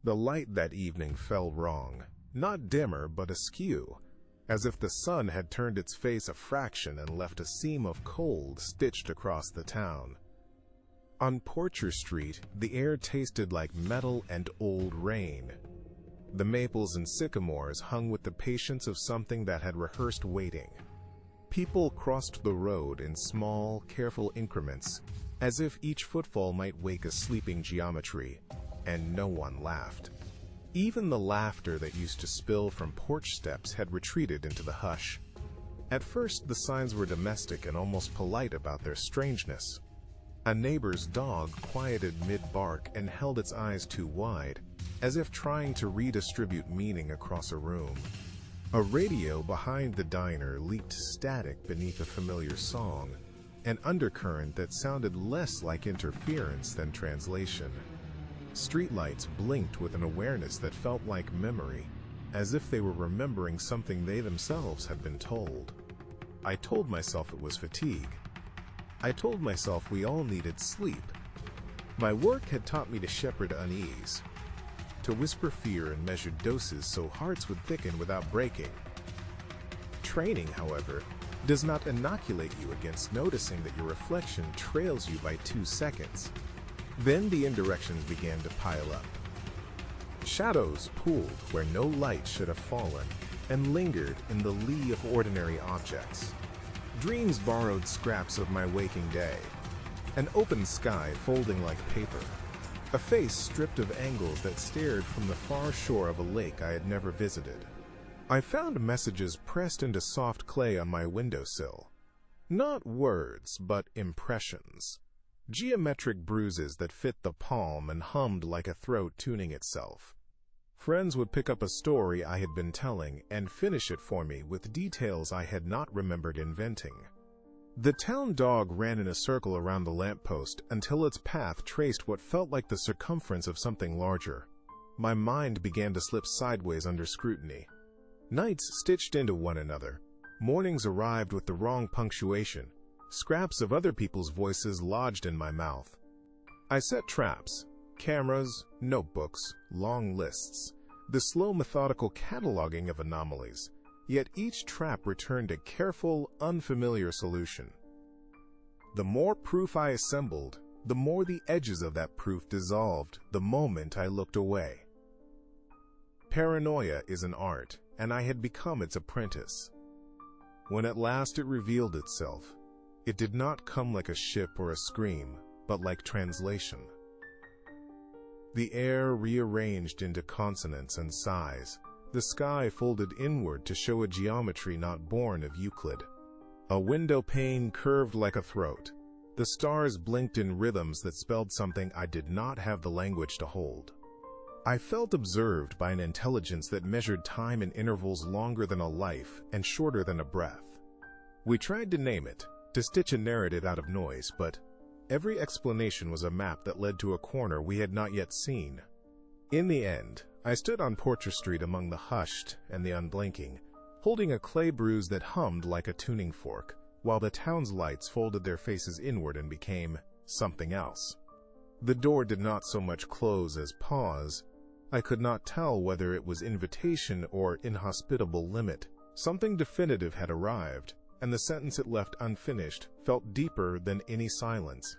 The light that evening fell wrong, not dimmer but askew, as if the sun had turned its face a fraction and left a seam of cold stitched across the town. On Porcher Street, the air tasted like metal and old rain. The maples and sycamores hung with the patience of something that had rehearsed waiting. People crossed the road in small, careful increments, as if each footfall might wake a sleeping geometry, and no one laughed. Even the laughter that used to spill from porch steps had retreated into the hush. At first, the signs were domestic and almost polite about their strangeness. A neighbor's dog quieted mid-bark and held its eyes too wide, as if trying to redistribute meaning across a room. A radio behind the diner leaked static beneath a familiar song, an undercurrent that sounded less like interference than translation. Streetlights blinked with an awareness that felt like memory, as if they were remembering something they themselves had been told. I told myself it was fatigue. I told myself we all needed sleep. My work had taught me to shepherd unease, to whisper fear in measured doses so hearts would thicken without breaking. Training, however, does not inoculate you against noticing that your reflection trails you by 2 seconds. Then the indirections began to pile up. Shadows pooled where no light should have fallen and lingered in the lee of ordinary objects. Dreams borrowed scraps of my waking day. An open sky folding like paper. A face stripped of angles that stared from the far shore of a lake I had never visited. I found messages pressed into soft clay on my windowsill. Not words, but impressions. Geometric bruises that fit the palm and hummed like a throat tuning itself. Friends would pick up a story I had been telling and finish it for me with details I had not remembered inventing. The town dog ran in a circle around the lamppost until its path traced what felt like the circumference of something larger. My mind began to slip sideways under scrutiny. Nights stitched into one another. Mornings arrived with the wrong punctuation. Scraps of other people's voices lodged in my mouth. I set traps. Cameras, notebooks, long lists. The slow methodical cataloging of anomalies. Yet each trap returned a careful, unfamiliar solution. The more proof I assembled, the more the edges of that proof dissolved the moment I looked away. Paranoia is an art, and I had become its apprentice. When at last it revealed itself, it did not come like a ship or a scream, but like translation. The air rearranged into consonants and sighs. The sky folded inward to show a geometry not born of Euclid. A window pane curved like a throat. The stars blinked in rhythms that spelled something I did not have the language to hold. I felt observed by an intelligence that measured time in intervals longer than a life and shorter than a breath. We tried to name it, to stitch a narrative out of noise, but every explanation was a map that led to a corner we had not yet seen. In the end, I stood on Porcher Street among the hushed and the unblinking, holding a clay bruise that hummed like a tuning fork, while the town's lights folded their faces inward and became something else. The door did not so much close as pause. I could not tell whether it was invitation or inhospitable limit. Something definitive had arrived, and the sentence it left unfinished felt deeper than any silence.